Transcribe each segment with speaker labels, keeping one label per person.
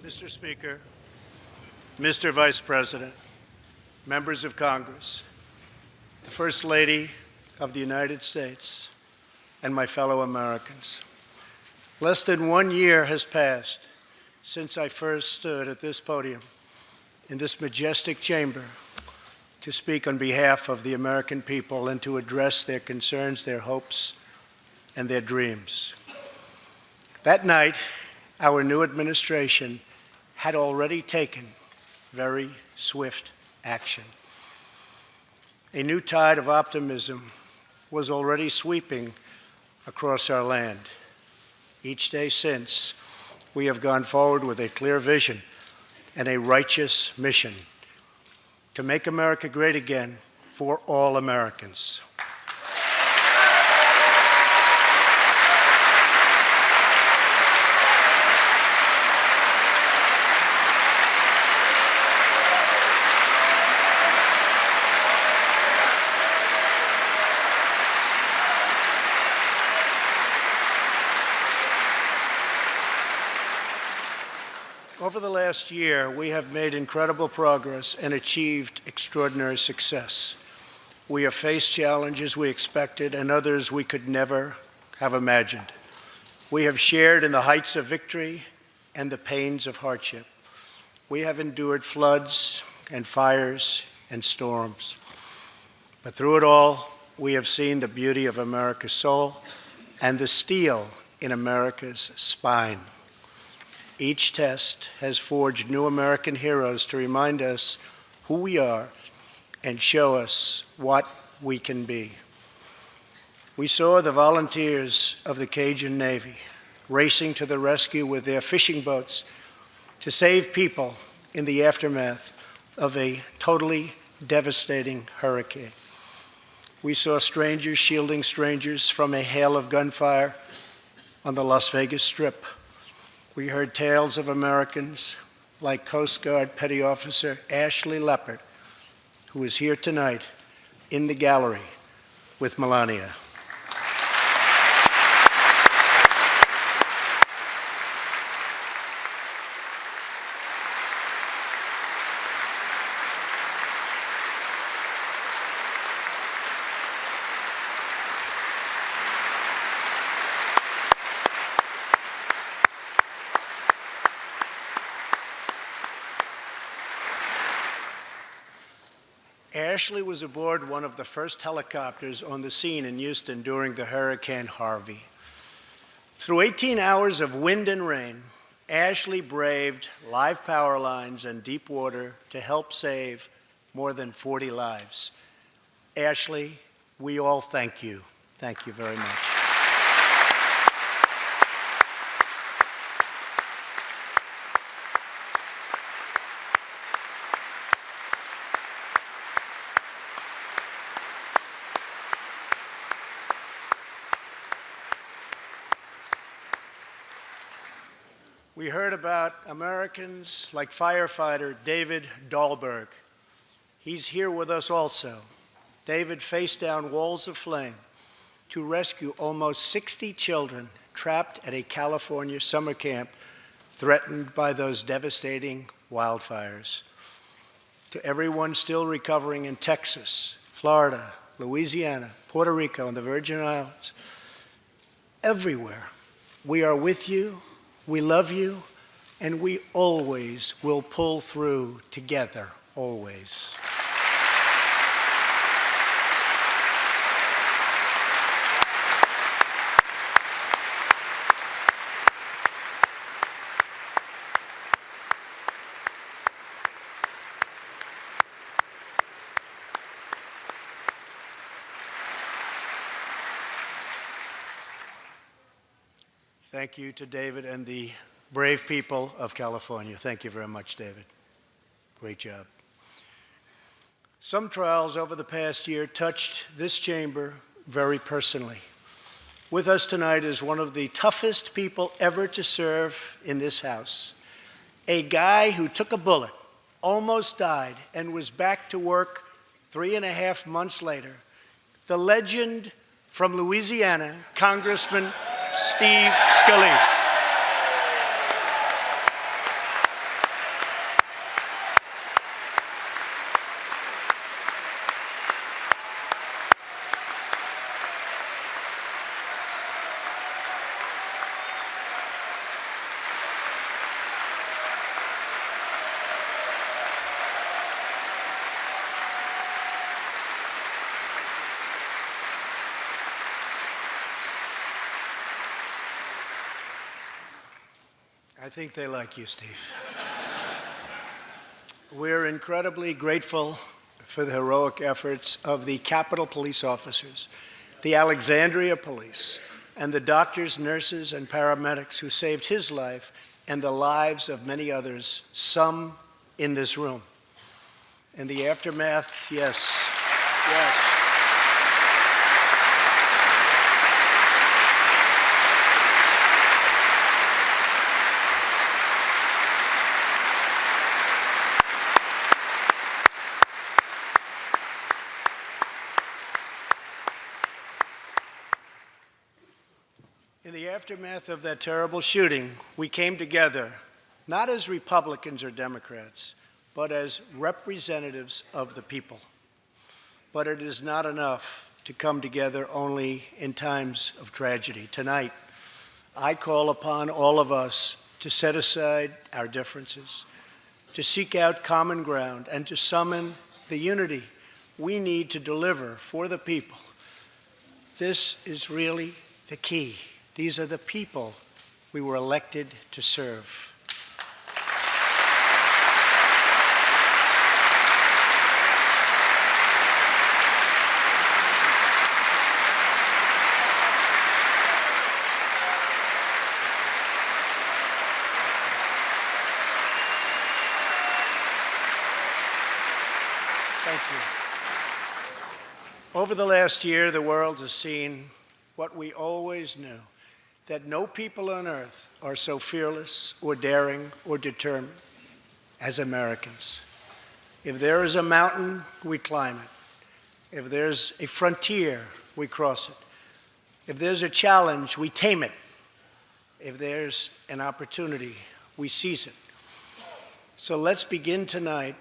Speaker 1: Mr. Speaker, Mr. Vice President, members of Congress, the First Lady of the United States, and my fellow Americans. Less than 1 year has passed since I first stood at this podium in this majestic chamber to speak on behalf of the American people and to address their concerns, their hopes, and their dreams. That night, our new administration had already taken very swift action. A new tide of optimism was already sweeping across our land. Each day since, we have gone forward with a clear vision and a righteous mission to make America great again for all Americans. Over the last year, we have made incredible progress and achieved extraordinary success. We have faced challenges we expected and others we could never have imagined. We have shared in the heights of victory and the pains of hardship. We have endured floods and fires and storms. But through it all, we have seen the beauty of America's soul and the steel in America's spine. Each test has forged new American heroes to remind us who we are and show us what we can be. We saw the volunteers of the Cajun Navy racing to the rescue with their fishing boats to save people in the aftermath of a totally devastating hurricane. We saw strangers shielding strangers from a hail of gunfire on the Las Vegas Strip. We heard tales of Americans like Coast Guard Petty Officer Ashley Leopard, who is here tonight in the gallery with Melania. Ashley was aboard one of the first helicopters on the scene in Houston during the Hurricane Harvey. Through 18 hours of wind and rain, Ashley braved live power lines and deep water to help save more than 40 lives. Ashley, we all thank you. Thank you very much. We heard about Americans like firefighter David Dahlberg. He's here with us also. David faced down walls of flame to rescue almost 60 children trapped at a California summer camp threatened by those devastating wildfires. To everyone still recovering in Texas, Florida, Louisiana, Puerto Rico, and the Virgin Islands, everywhere, we are with you. We love you, and we always will pull through together, always. Thank you to David and the brave people of California. Thank you very much, David. Great job. Some trials over the past year touched this chamber very personally. With us tonight is one of the toughest people ever to serve in this House, a guy who took a bullet, almost died, and was back to work 3.5 months later, the legend from Louisiana, Congressman Steve Scalise. I think they like you, Steve. We're incredibly grateful for the heroic efforts of the Capitol Police officers, the Alexandria Police, and the doctors, nurses, and paramedics who saved his life and the lives of many others, some in this room. In the aftermath, yes. In the aftermath of that terrible shooting, we came together, not as Republicans or Democrats, but as representatives of the people. But it is not enough to come together only in times of tragedy. Tonight, I call upon all of us to set aside our differences, to seek out common ground, and to summon the unity we need to deliver for the people. This is really the key. These are the people we were elected to serve. Thank you. Over the last year, the world has seen what we always knew, that no people on earth are so fearless or daring or determined as Americans. If there is a mountain, we climb it. If there's a frontier, we cross it. If there's a challenge, we tame it. If there's an opportunity, we seize it. So let's begin tonight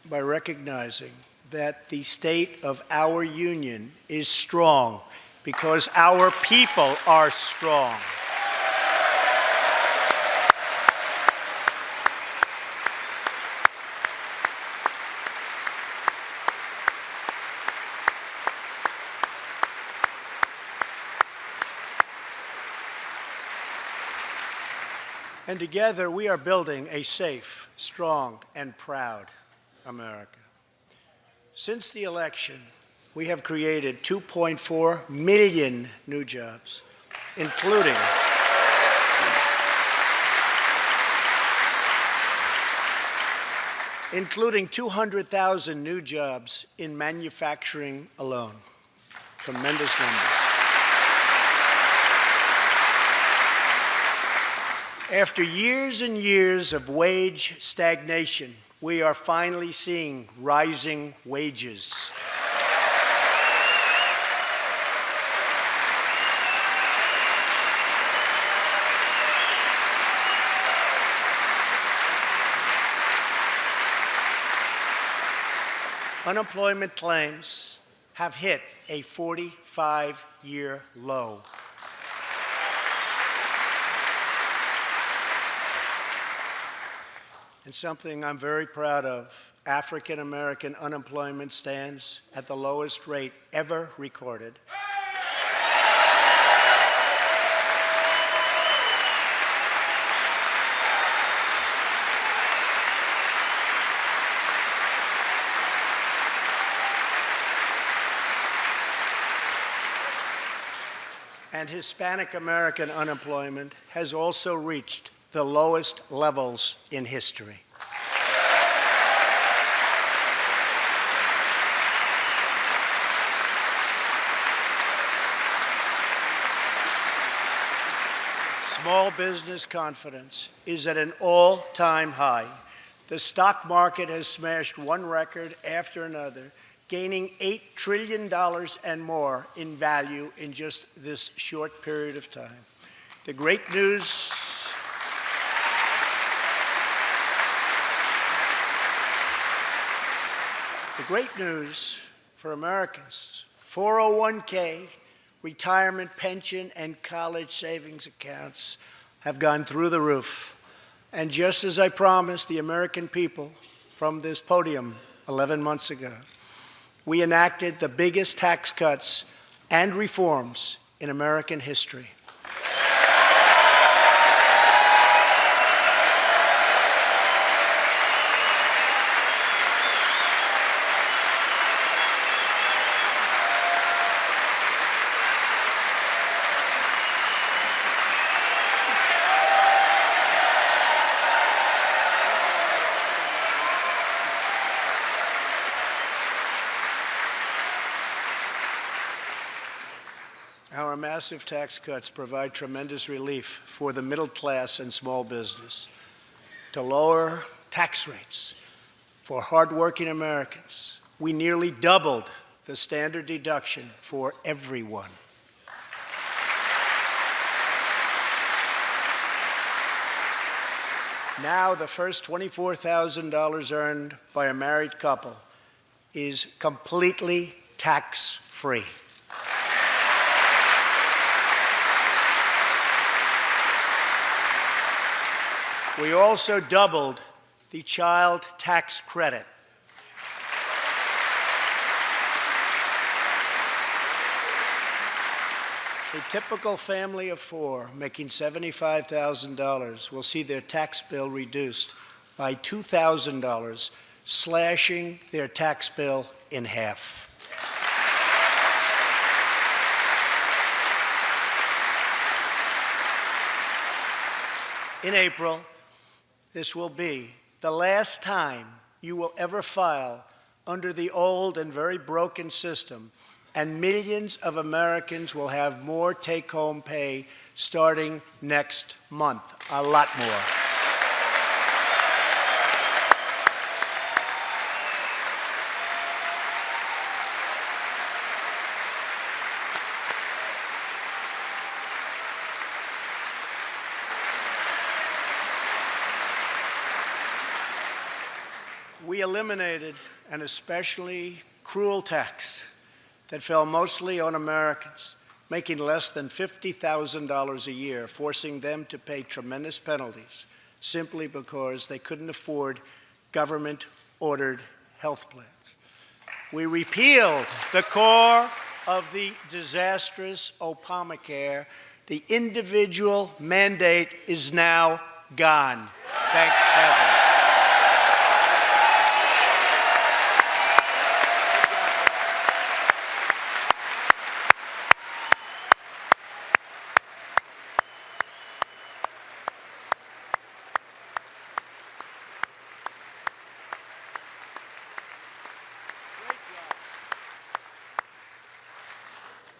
Speaker 1: by recognizing that the state of our union is strong because our people are strong. And together we are building a safe, strong, and proud America. Since the election, we have created 2.4 million new jobs, including including 200,000 new jobs in manufacturing alone. Tremendous numbers. After years and years of wage stagnation, we are finally seeing rising wages. Unemployment claims have hit a 45-year low. And something I'm very proud of, African American unemployment stands at the lowest rate ever recorded. And Hispanic American unemployment has also reached the lowest levels in history. Small business confidence is at an all-time high. The stock market has smashed one record after another, gaining $8 trillion and more in value in just this short period of time. The great news for Americans, 401k, retirement pension, and college savings accounts have gone through the roof. And just as I promised the American people from this podium 11 months ago, we enacted the biggest tax cuts and reforms in American history. massive tax cuts provide tremendous relief for the middle class and small business. To lower tax rates for hardworking Americans, we nearly doubled the standard deduction for everyone. Now, the first $24,000 earned by a married couple is completely tax-free. We also doubled the child tax credit. A typical family of four making $75,000 will see their tax bill reduced by $2,000, slashing their tax bill in half. In April, this will be the last time you will ever file under the old and very broken system, and millions of Americans will have more take-home pay starting next month, a lot more. We eliminated an especially cruel tax that fell mostly on Americans making less than $50,000 a year, forcing them to pay tremendous penalties simply because they couldn't afford government-ordered health plans. We repealed the core of the disastrous Obamacare. The individual mandate is now gone. Thank heaven.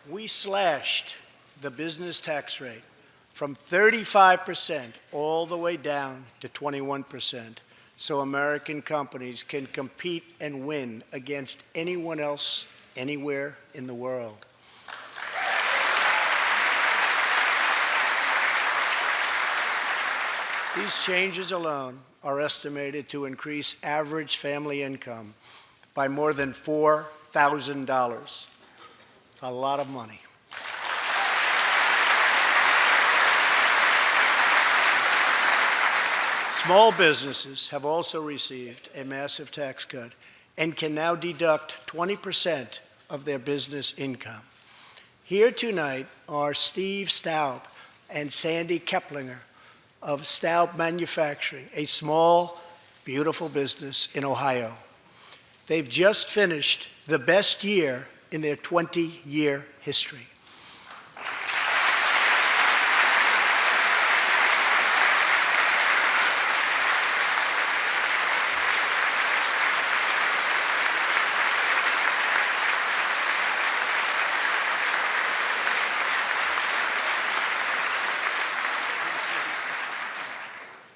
Speaker 1: We slashed the business tax rate from 35% all the way down to 21%, so American companies can compete and win against anyone else anywhere in the world. These changes alone are estimated to increase average family income by more than $4,000. A lot of money. Small businesses have also received a massive tax cut and can now deduct 20% of their business income. Here tonight are Steve Staub and Sandy Keplinger of Staub Manufacturing, a small, beautiful business in Ohio. They've just finished the best year in their 20-year history.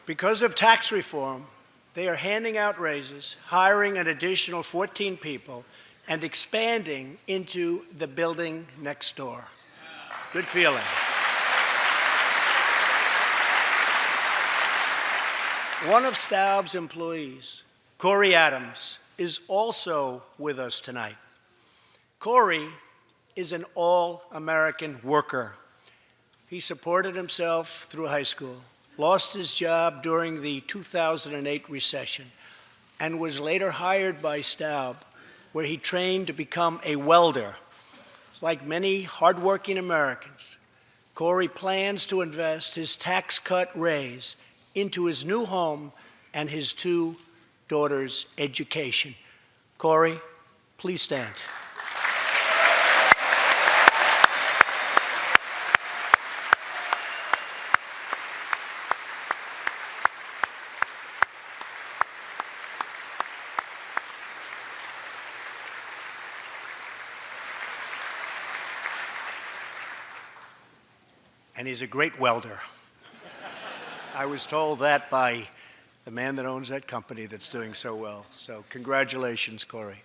Speaker 1: Because of tax reform, they are handing out raises, hiring an additional 14 people, and expanding into the building next door. Good feeling. One of Staub's employees, Corey Adams, is also with us tonight. Corey is an all-American worker. He supported himself through high school, lost his job during the 2008 recession, and was later hired by Staub, where he trained to become a welder. Like many hardworking Americans, Corey plans to invest his tax cut raise into his new home and his two daughters' education. Corey, please stand. and he's a great welder. I was told that by the man that owns that company that's doing so well. So congratulations, Corey.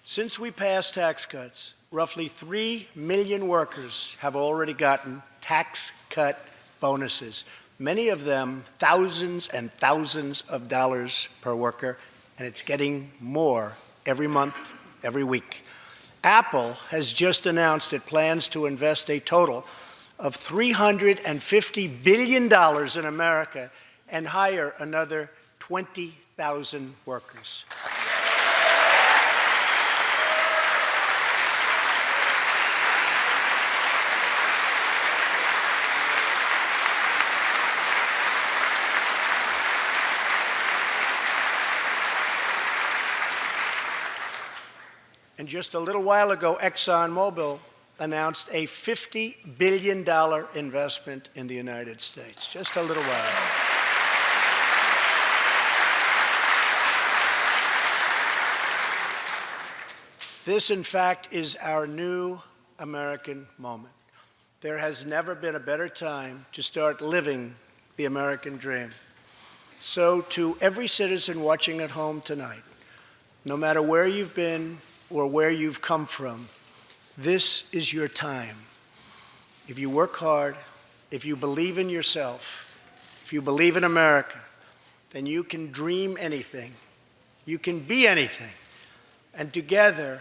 Speaker 1: Since we passed tax cuts, roughly 3 million workers have already gotten tax cut bonuses, many of them thousands and thousands of dollars per worker, and it's getting more every month, every week. Apple has just announced it plans to invest a total of $350 billion in America and hire another 20,000 workers. And just a little while ago, ExxonMobil announced a $50 billion investment in the United States, just a little while ago. This, in fact, is our new American moment. There has never been a better time to start living the American dream. So to every citizen watching at home tonight, no matter where you've been or where you've come from, this is your time. If you work hard, if you believe in yourself, if you believe in America, then you can dream anything. You can be anything. And together,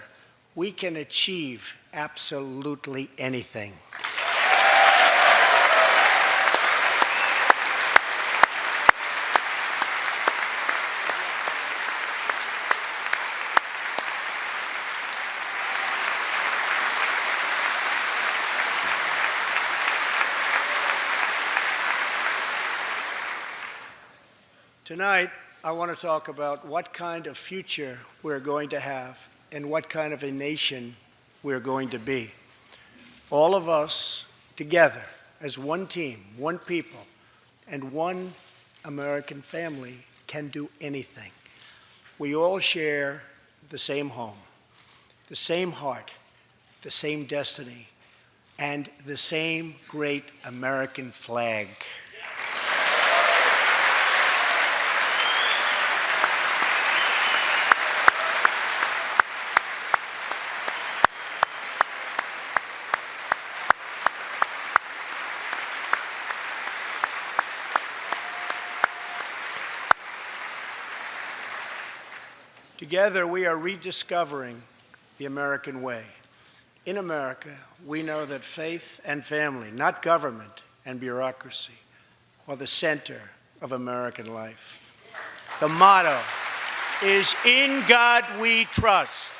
Speaker 1: we can achieve absolutely anything. Tonight, I want to talk about what kind of future we're going to have and what kind of a nation we're going to be. All of us together as one team, one people, and one American family can do anything. We all share the same home, the same heart, the same destiny, and the same great American flag. Together, we are rediscovering the American way. In America, we know that faith and family, not government and bureaucracy, are the center of American life. The motto is, "In God we trust."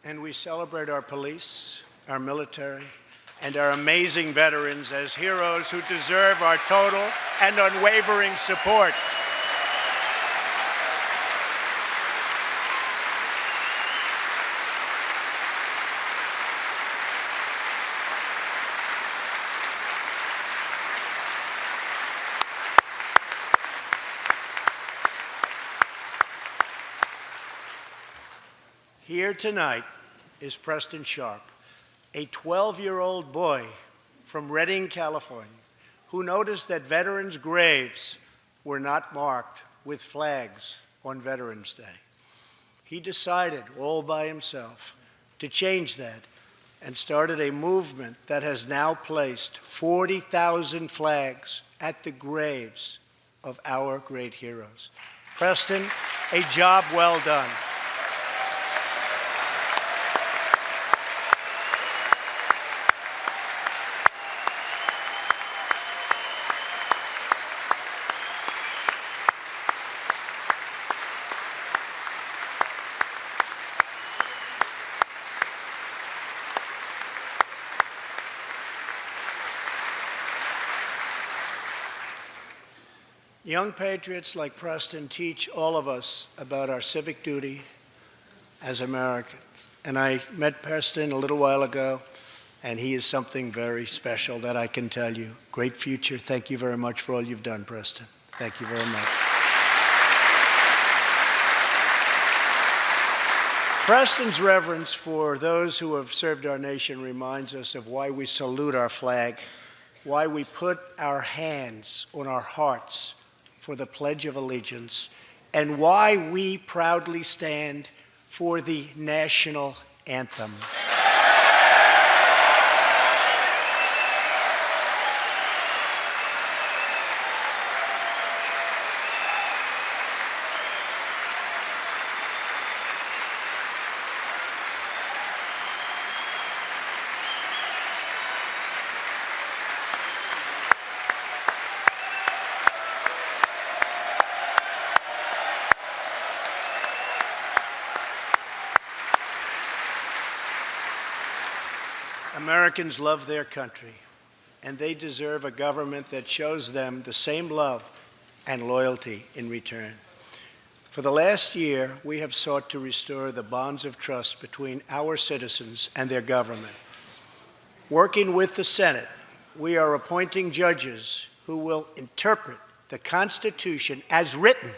Speaker 1: And we celebrate our police, our military, and our amazing veterans as heroes who deserve our total and unwavering support. Here tonight is Preston Sharp, a 12-year-old boy from Redding, California, who noticed that veterans' graves were not marked with flags on Veterans Day. He decided all by himself to change that and started a movement that has now placed 40,000 flags at the graves of our great heroes. Preston, a job well done. Young patriots like Preston teach all of us about our civic duty, as Americans. And I met Preston a little while ago, and he is something very special that I can tell you. Great future. Thank you very much for all you've done, Preston. Thank you very much. Preston's reverence for those who have served our nation reminds us of why we salute our flag, why we put our hands on our hearts for the Pledge of Allegiance, and why we proudly stand for the national anthem. Americans love their country, and they deserve a government that shows them the same love and loyalty in return. For the last year, we have sought to restore the bonds of trust between our citizens and their government. Working with the Senate, we are appointing judges who will interpret the Constitution as written,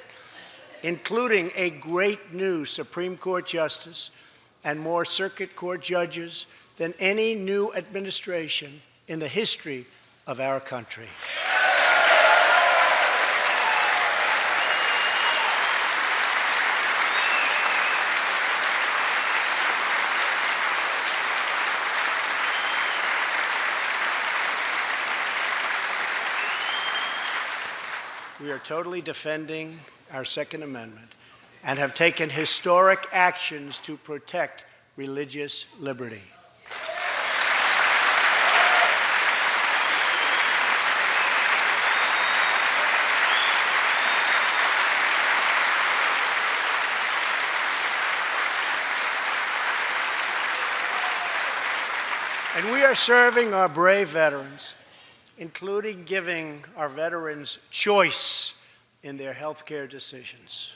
Speaker 1: including a great new Supreme Court justice and more circuit court judges than any new administration in the history of our country. We are totally defending our Second Amendment and have taken historic actions to protect religious liberty. And we are serving our brave veterans, including giving our veterans choice in their health care decisions.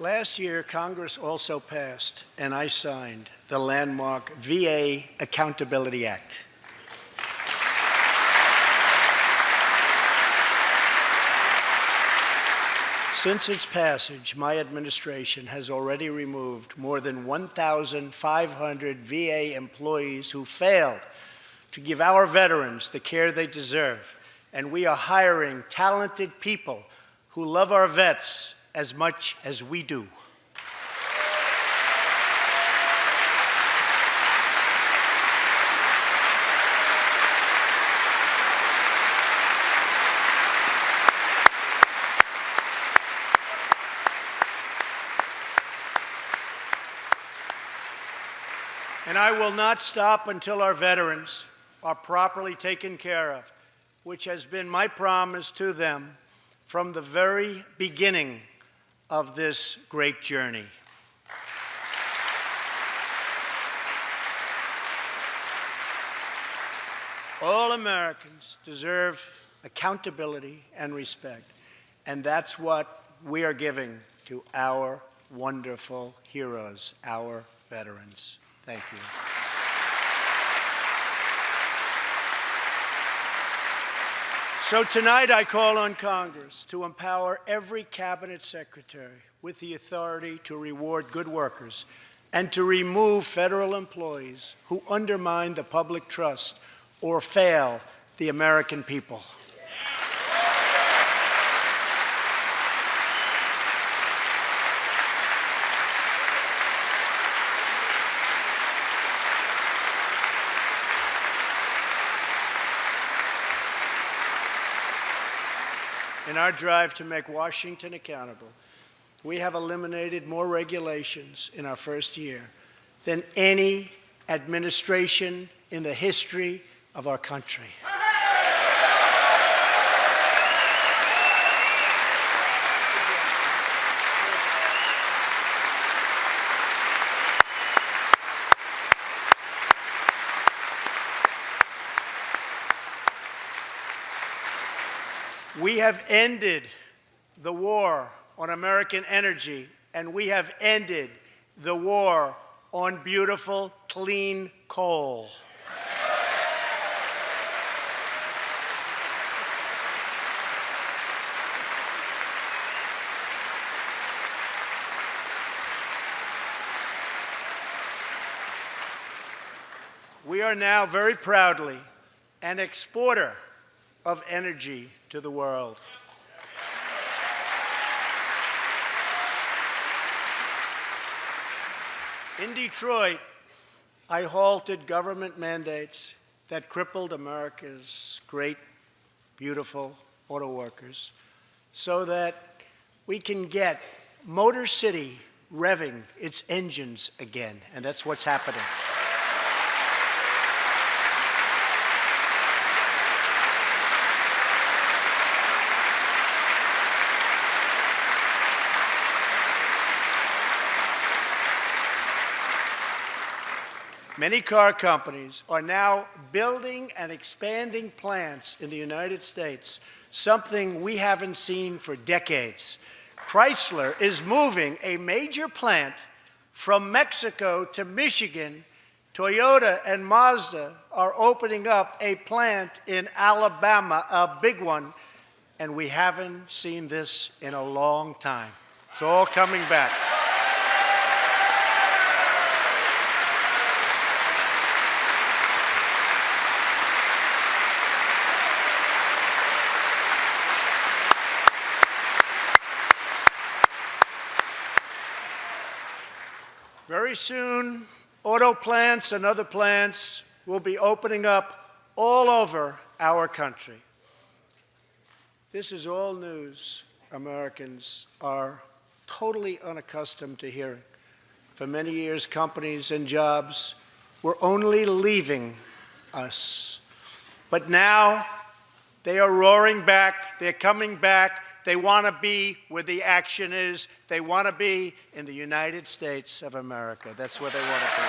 Speaker 1: Last year, Congress also passed, and I signed, the landmark VA Accountability Act. Since its passage, my administration has already removed more than 1,500 VA employees who failed to give our veterans the care they deserve, and we are hiring talented people who love our vets as much as we do. And I will not stop until our veterans are properly taken care of, which has been my promise to them from the very beginning of this great journey. All Americans deserve accountability and respect, and that's what we are giving to our wonderful heroes, our veterans. Thank you. So tonight I call on Congress to empower every cabinet secretary with the authority to reward good workers and to remove federal employees who undermine the public trust or fail the American people. In our drive to make Washington accountable, we have eliminated more regulations in our first year than any administration in the history of our country. We have ended the war on American energy, and we have ended the war on beautiful, clean coal. We are now very proudly an exporter of energy to the world. In Detroit, I halted government mandates that crippled America's great, beautiful auto workers so that we can get Motor City revving its engines again, and that's what's happening. Many car companies are now building and expanding plants in the United States, something we haven't seen for decades. Chrysler is moving a major plant from Mexico to Michigan. Toyota and Mazda are opening up a plant in Alabama, a big one, and we haven't seen this in a long time. It's all coming back. Very soon, auto plants and other plants will be opening up all over our country. This is all news Americans are totally unaccustomed to hearing. For many years, companies and jobs were only leaving us. But now, they are roaring back, they're coming back. They want to be where the action is. They want to be in the United States of America. That's where they want to be.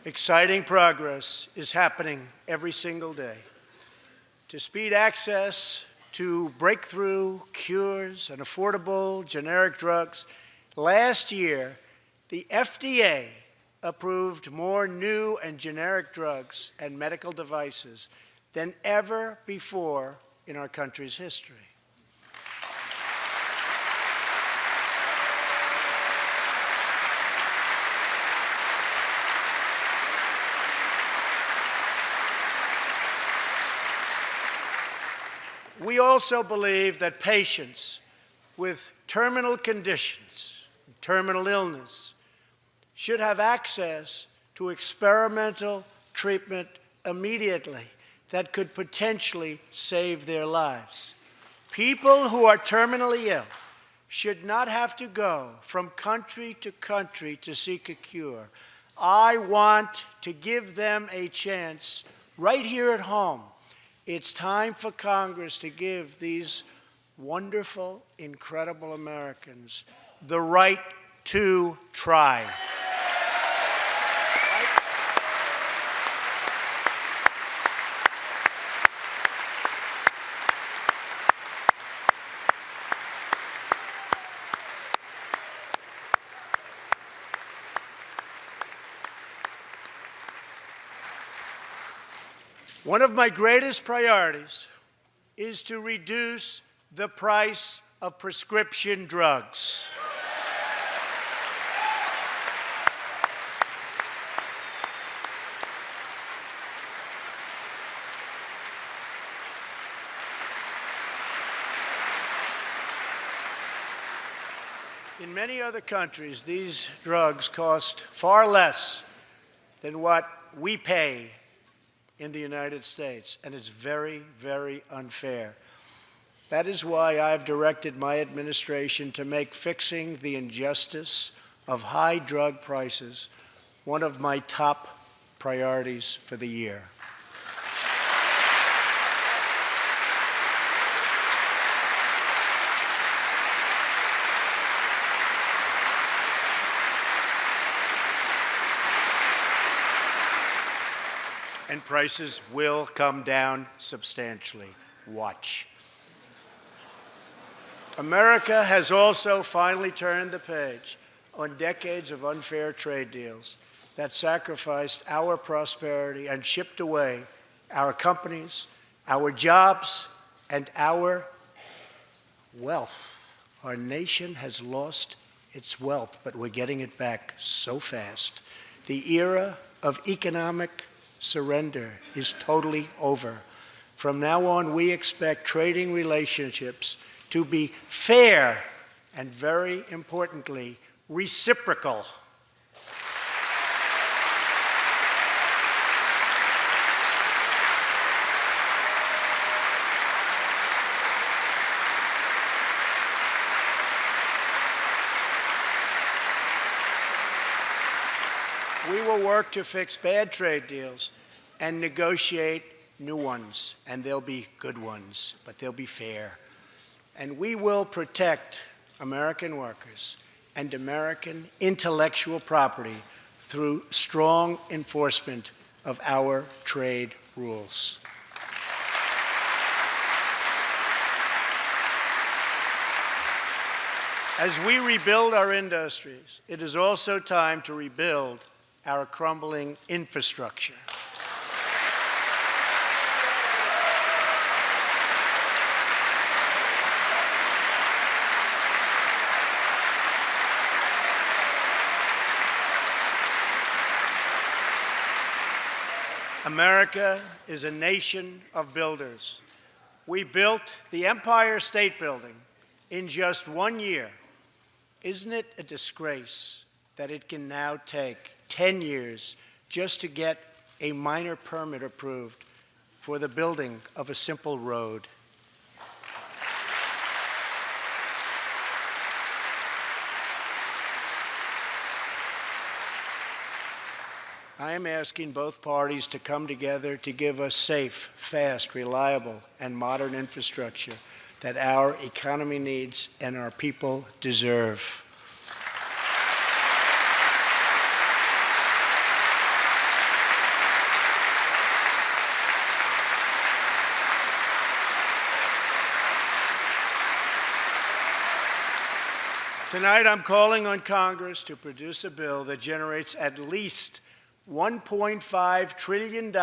Speaker 1: Exciting progress is happening every single day. To speed access to breakthrough cures and affordable generic drugs, last year, the FDA approved more new and generic drugs and medical devices than ever before in our country's history. We also believe that patients with terminal conditions, terminal illness, should have access to experimental treatment immediately that could potentially save their lives. People who are terminally ill should not have to go from country to seek a cure. I want to give them a chance right here at home. It's time for Congress to give these wonderful, incredible Americans the right to try. One of my greatest priorities is to reduce the price of prescription drugs. In many other countries, these drugs cost far less than what we pay in the United States, and it's very, very unfair. That is why I've directed my administration to make fixing the injustice of high drug prices one of my top priorities for the year. and prices will come down substantially. Watch. America has also finally turned the page on decades of unfair trade deals that sacrificed our prosperity and shipped away our companies, our jobs, and our wealth. Our nation has lost its wealth, but we're getting it back so fast. The era of economic surrender is totally over. From now on, we expect trading relationships to be fair and, very importantly, reciprocal. We will work to fix bad trade deals and negotiate new ones, and they'll be good ones, but they'll be fair. And we will protect American workers and American intellectual property through strong enforcement of our trade rules. As we rebuild our industries, it is also time to rebuild our crumbling infrastructure. America is a nation of builders. We built the Empire State Building in just 1 year. Isn't it a disgrace that it can now take 10 years just to get a minor permit approved for the building of a simple road? I am asking both parties to come together to give us safe, fast, reliable, and modern infrastructure that our economy needs and our people deserve. Tonight, I'm calling on Congress to produce a bill that generates at least $1.5 trillion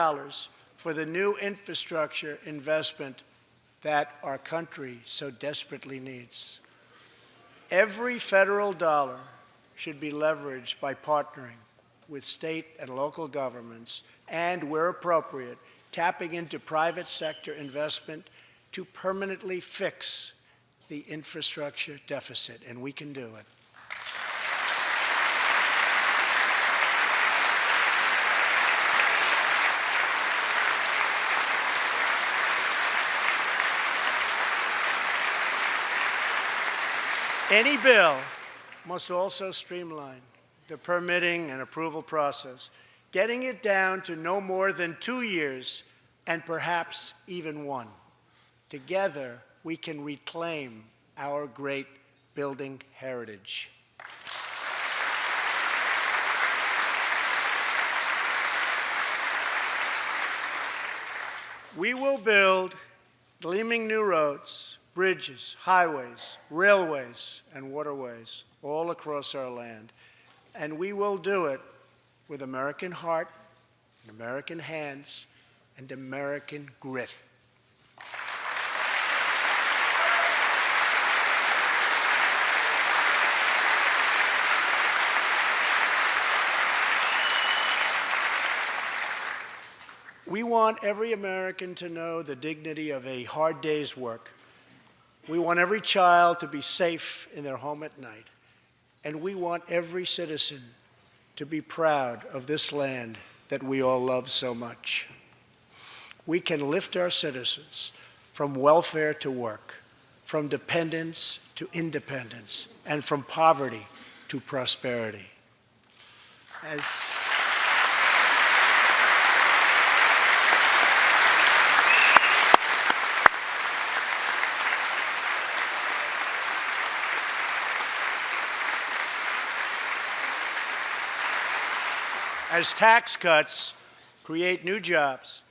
Speaker 1: for the new infrastructure investment that our country so desperately needs. Every federal dollar should be leveraged by partnering with state and local governments and, where appropriate, tapping into private sector investment to permanently fix the infrastructure deficit, and we can do it. Any bill must also streamline the permitting and approval process, getting it down to no more than 2 years and perhaps even 1. Together, we can reclaim our great building heritage. We will build gleaming new roads, bridges, highways, railways, and waterways all across our land. And we will do it with American heart, and American hands, and American grit. We want every American to know the dignity of a hard day's work. We want every child to be safe in their home at night. And we want every citizen to be proud of this land that we all love so much. We can lift our citizens from welfare to work, from dependence to independence, and from poverty to prosperity. As tax cuts create new jobs.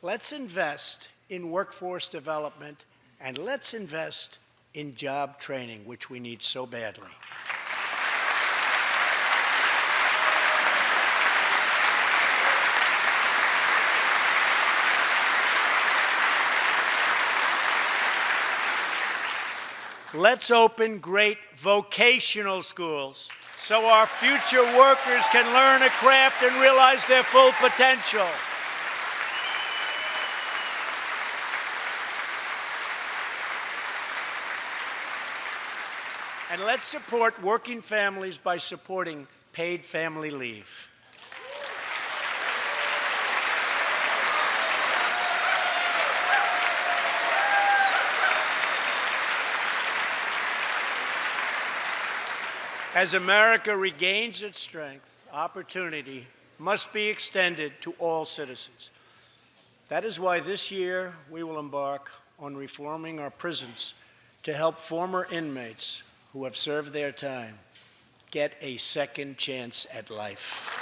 Speaker 1: Let's invest in workforce development, and let's invest in job training, which we need so badly. Let's open great vocational schools so our future workers can learn a craft and realize their full potential. And let's support working families by supporting paid family leave. As America regains its strength, opportunity must be extended to all citizens. That is why this year we will embark on reforming our prisons to help former inmates who have served their time get a second chance at life.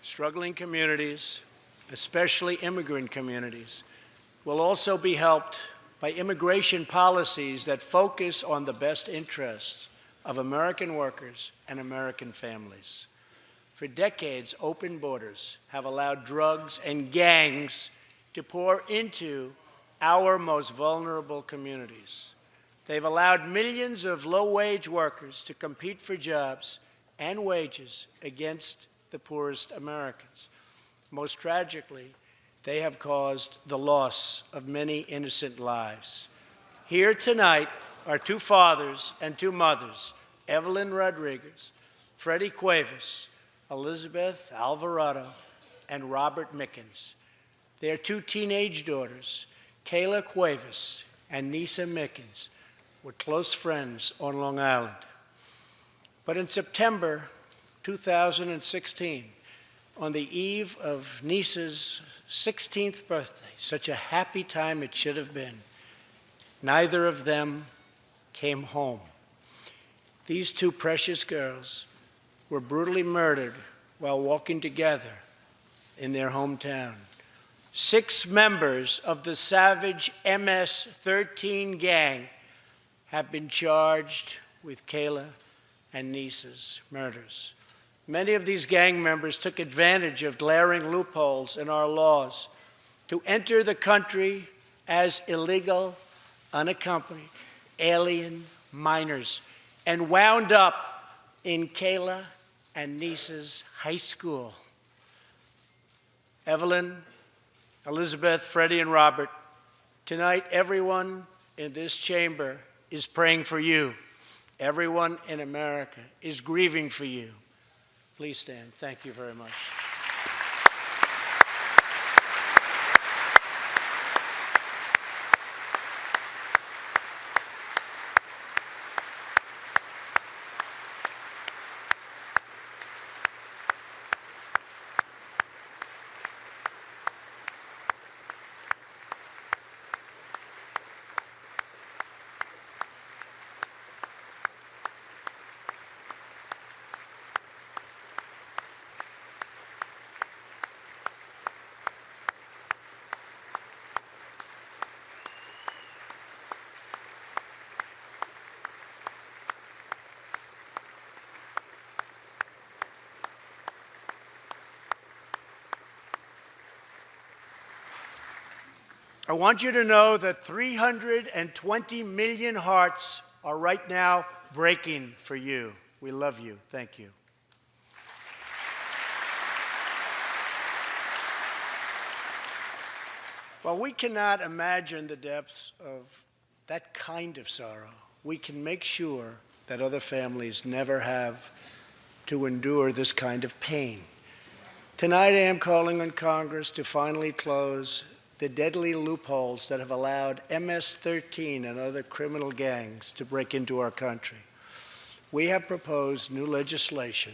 Speaker 1: Struggling communities, especially immigrant communities, will also be helped by immigration policies that focus on the best interests of American workers and American families. For decades, open borders have allowed drugs and gangs to pour into our most vulnerable communities. They've allowed millions of low-wage workers to compete for jobs and wages against the poorest Americans. Most tragically, they have caused the loss of many innocent lives. Here tonight are two fathers and two mothers, Evelyn Rodriguez, Freddie Cuevas, Elizabeth Alvarado, and Robert Mickens. Their two teenage daughters, Kayla Cuevas and Nisa Mickens, were close friends on Long Island. But in September 2016, on the eve of Nisa's 16th birthday, such a happy time it should have been, neither of them came home. These two precious girls were brutally murdered while walking together in their hometown. 6 members of the savage MS-13 gang have been charged with Kayla and Nisa's murders. Many of these gang members took advantage of glaring loopholes in our laws to enter the country as illegal, unaccompanied, alien minors and wound up in Kayla and Nisa's high school. Evelyn, Elizabeth, Freddie, and Robert, tonight everyone in this chamber is praying for you. Everyone in America is grieving for you. Please stand. Thank you very much. I want you to know that 320 million hearts are right now breaking for you. We love you. Thank you. While we cannot imagine the depths of that kind of sorrow, we can make sure that other families never have to endure this kind of pain. Tonight I am calling on Congress to finally close the deadly loopholes that have allowed MS-13 and other criminal gangs to break into our country. We have proposed new legislation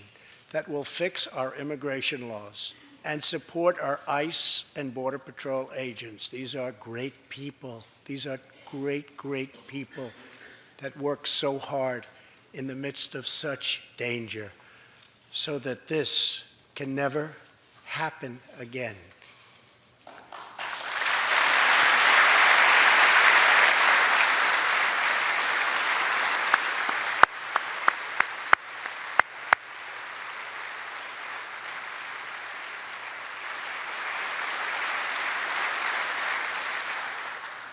Speaker 1: that will fix our immigration laws and support our ICE and Border Patrol agents. These are great people. These are great, great people that work so hard in the midst of such danger so that this can never happen again.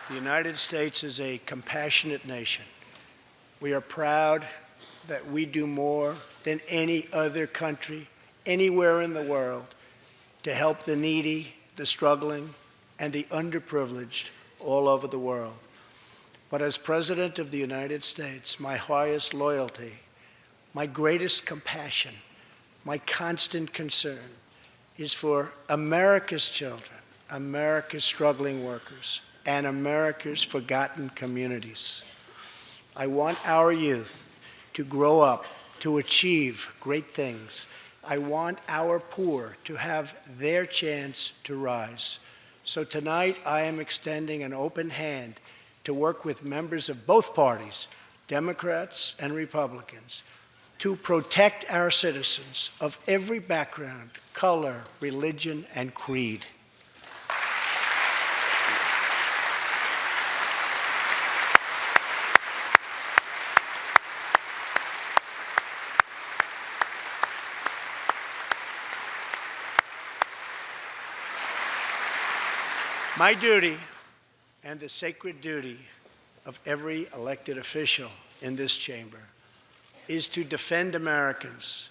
Speaker 1: The United States is a compassionate nation. We are proud that we do more than any other country anywhere in the world to help the needy, the struggling, and the underprivileged all over the world. But as President of the United States, my highest loyalty, my greatest compassion, my constant concern is for America's children, America's struggling workers, and America's forgotten communities. I want our youth to grow up, to achieve great things. I want our poor to have their chance to rise. So tonight, I am extending an open hand to work with members of both parties, Democrats and Republicans, to protect our citizens of every background, color, religion, and creed. My duty, and the sacred duty of every elected official in this chamber, is to defend Americans,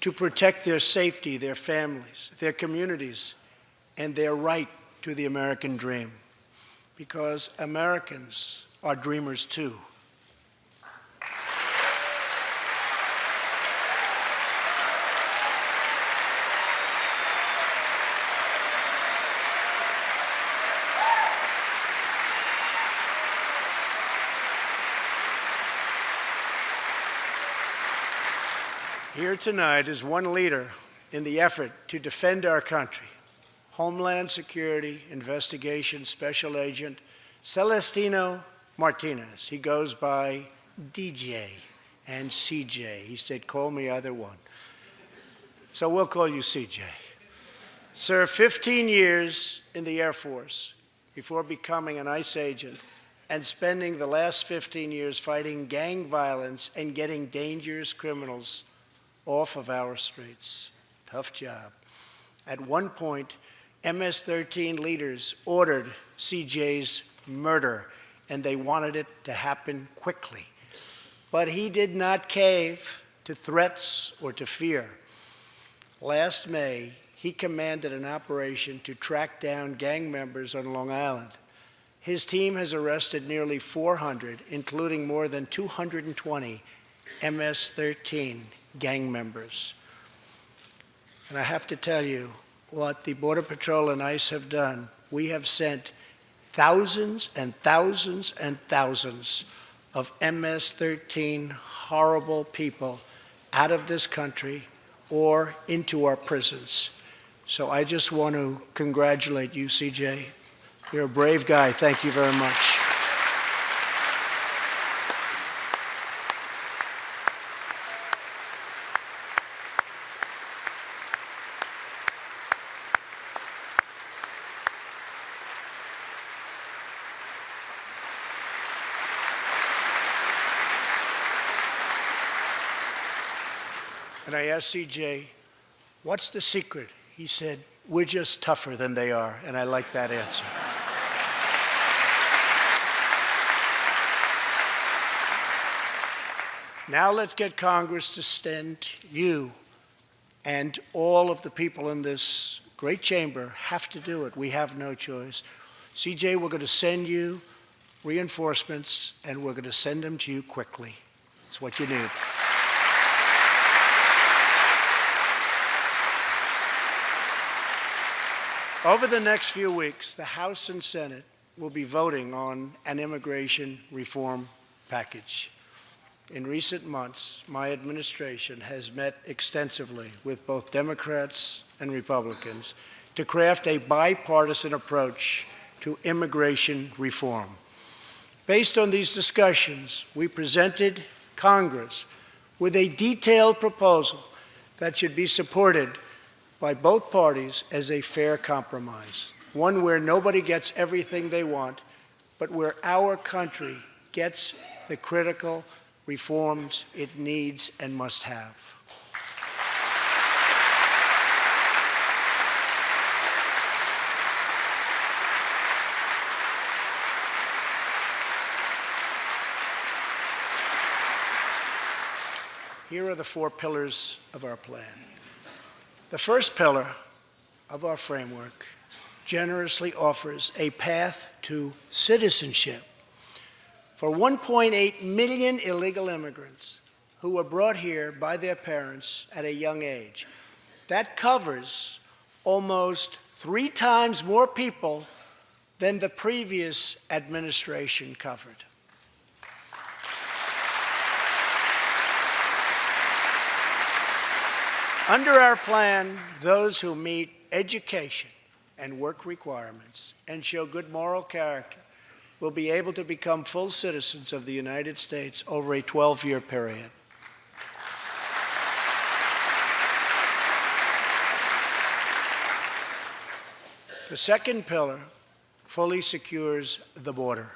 Speaker 1: to protect their safety, their families, their communities, and their right to the American dream. Because Americans are dreamers too. Here tonight is one leader in the effort to defend our country, Homeland Security Investigation Special Agent Celestino Martinez. He goes by DJ and CJ. He said, call me either one. So we'll call you CJ. Served 15 years in the Air Force before becoming an ICE agent and spending the last 15 years fighting gang violence and getting dangerous criminals off of our streets. Tough job. At one point, MS-13 leaders ordered CJ's murder, and they wanted it to happen quickly. But he did not cave to threats or to fear. Last May, he commanded an operation to track down gang members on Long Island. His team has arrested nearly 400, including more than 220 MS-13 gang members. And I have to tell you, what the Border Patrol and ICE have done, we have sent thousands and thousands and thousands of MS-13 horrible people out of this country or into our prisons. So I just want to congratulate you, CJ. You're a brave guy. Thank you very much. And I asked CJ, what's the secret? He said, we're just tougher than they are. And I like that answer. Now let's get Congress to send you, and all of the people in this great chamber have to do it. We have no choice. CJ, we're going to send you reinforcements, and we're going to send them to you quickly. It's what you need. Over the next few weeks, the House and Senate will be voting on an immigration reform package. In recent months, my administration has met extensively with both Democrats and Republicans to craft a bipartisan approach to immigration reform. Based on these discussions, we presented Congress with a detailed proposal that should be supported by both parties as a fair compromise, one where nobody gets everything they want, but where our country gets the critical reforms it needs and must have. Here are the 4 pillars of our plan. The first pillar of our framework generously offers a path to citizenship for 1.8 million illegal immigrants who were brought here by their parents at a young age. That covers almost 3 times more people than the previous administration covered. Under our plan, those who meet education and work requirements and show good moral character will be able to become full citizens of the United States over a 12-year period. The second pillar fully secures the border.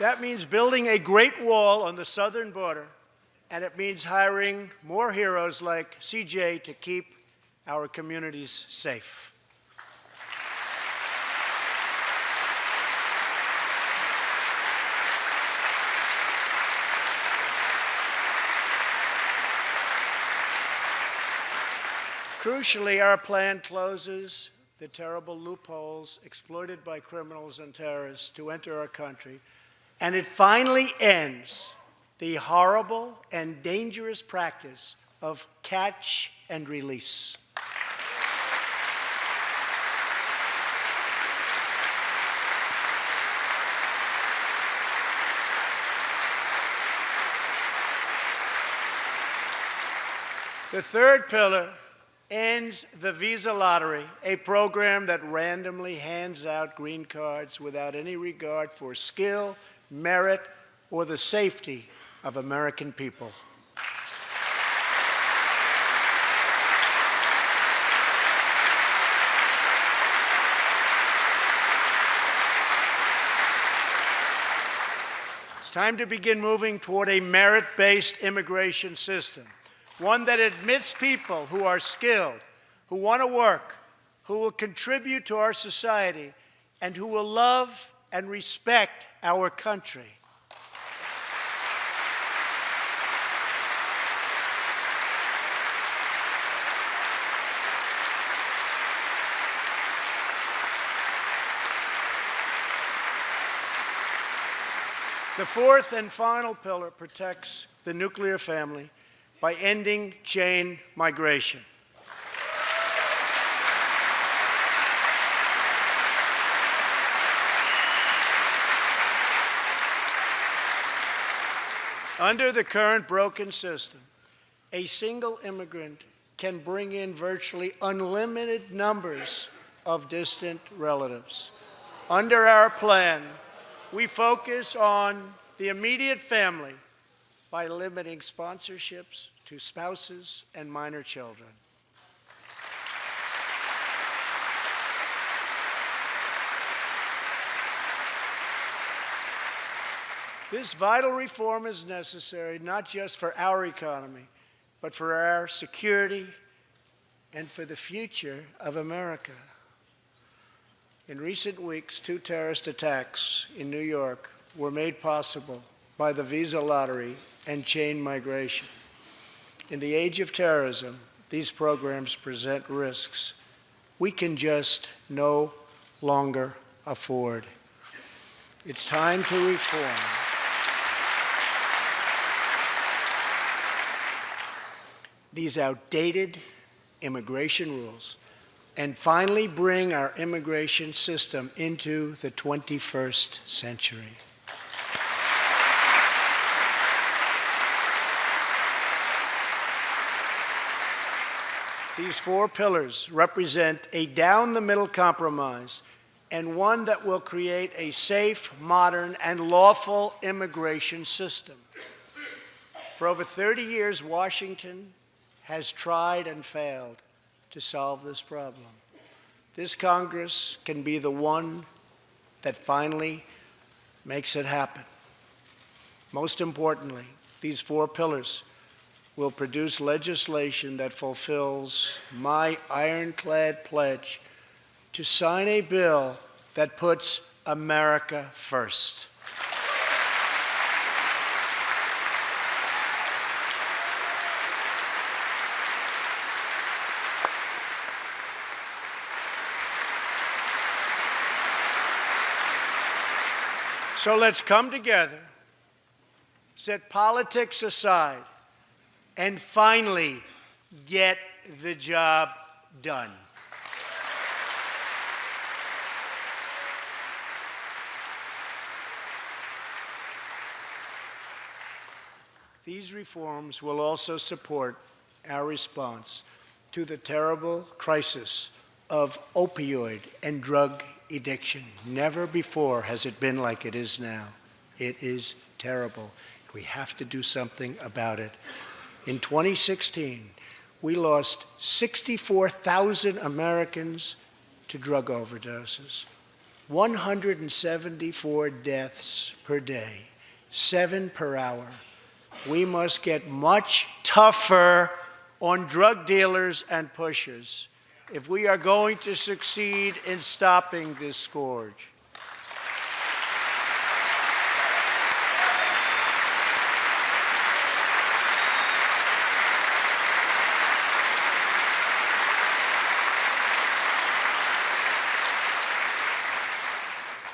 Speaker 1: That means building a great wall on the southern border, and it means hiring more heroes like CJ to keep our communities safe. Crucially, our plan closes the terrible loopholes exploited by criminals and terrorists to enter our country, and it finally ends the horrible and dangerous practice of catch and release. The third pillar ends the visa lottery, a program that randomly hands out green cards without any regard for skill, merit, or the safety of American people. It's time to begin moving toward a merit-based immigration system, one that admits people who are skilled, who want to work, who will contribute to our society, and who will love and respect our country. The fourth and final pillar protects the nuclear family by ending chain migration. Under the current broken system, a single immigrant can bring in virtually unlimited numbers of distant relatives. Under our plan, we focus on the immediate family by limiting sponsorships to spouses and minor children. This vital reform is necessary not just for our economy, but for our security and for the future of America. In recent weeks, 2 terrorist attacks in New York were made possible by the visa lottery and chain migration. In the age of terrorism, these programs present risks we can just no longer afford. It's time to reform these outdated immigration rules and finally bring our immigration system into the 21st century. These four pillars represent a down-the-middle compromise and one that will create a safe, modern, and lawful immigration system. For over 30 years, Washington has tried and failed to solve this problem. This Congress can be the one that finally makes it happen. Most importantly, these four pillars will produce legislation that fulfills my ironclad pledge to sign a bill that puts America first. So let's come together, set politics aside, and finally get the job done. These reforms will also support our response to the terrible crisis of opioid and drug addiction. Never before has it been like it is now. It is terrible. We have to do something about it. In 2016, we lost 64,000 Americans to drug overdoses, 174 deaths per day, 7 per hour. We must get much tougher on drug dealers and pushers if we are going to succeed in stopping this scourge.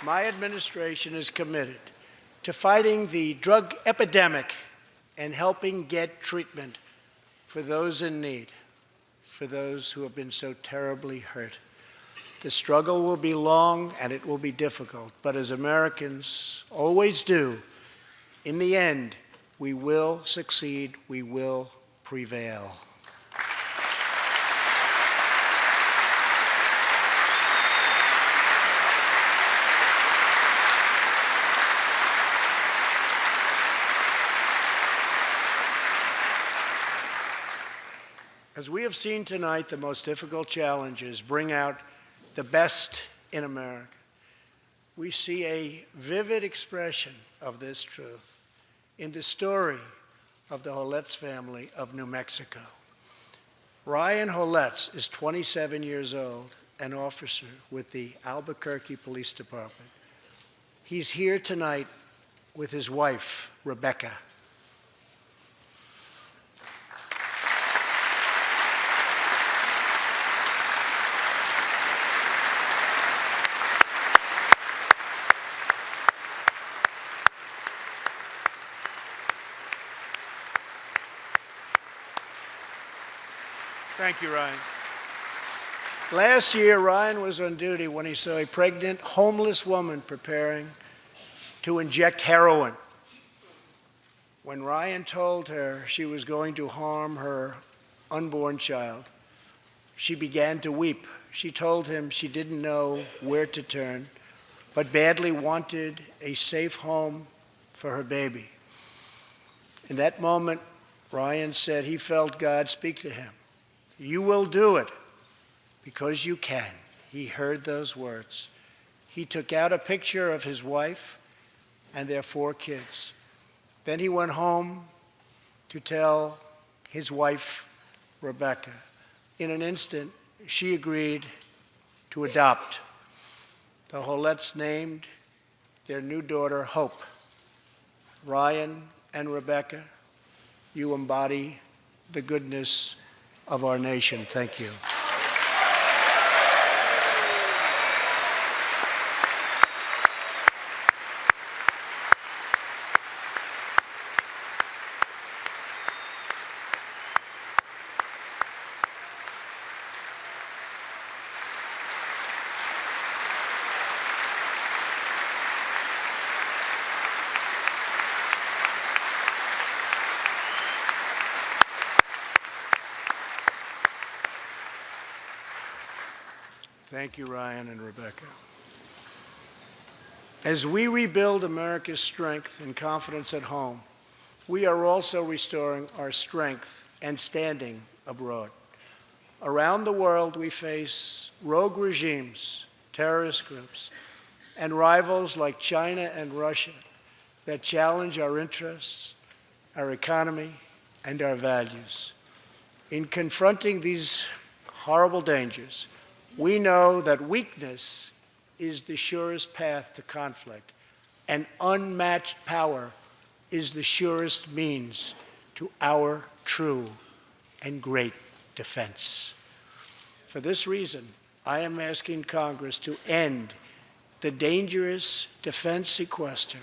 Speaker 1: My administration is committed to fighting the drug epidemic and helping get treatment for those in need, for those who have been so terribly hurt. The struggle will be long and it will be difficult, but as Americans always do, in the end, we will succeed, we will prevail. As we have seen tonight, the most difficult challenges bring out the best in America. We see a vivid expression of this truth in the story of the Holetz family of New Mexico. Ryan Holetz is 27 years old, an officer with the Albuquerque Police Department. He's here tonight with his wife, Rebecca. Thank you, Ryan. Last year, Ryan was on duty when he saw a pregnant, homeless woman preparing to inject heroin. When Ryan told her she was going to harm her unborn child, she began to weep. She told him she didn't know where to turn, but badly wanted a safe home for her baby. In that moment, Ryan said he felt God speak to him. You will do it because you can. He heard those words. He took out a picture of his wife and their 4 kids. Then he went home to tell his wife, Rebecca. In an instant, she agreed to adopt. The Holetz named their new daughter Hope. Ryan and Rebecca, you embody the goodness of our nation. Thank you. Thank you, Ryan and Rebecca. As we rebuild America's strength and confidence at home, we are also restoring our strength and standing abroad. Around the world, we face rogue regimes, terrorist groups, and rivals like China and Russia that challenge our interests, our economy, and our values. In confronting these horrible dangers, we know that weakness is the surest path to conflict, and unmatched power is the surest means to our true and great defense. For this reason, I am asking Congress to end the dangerous defense sequester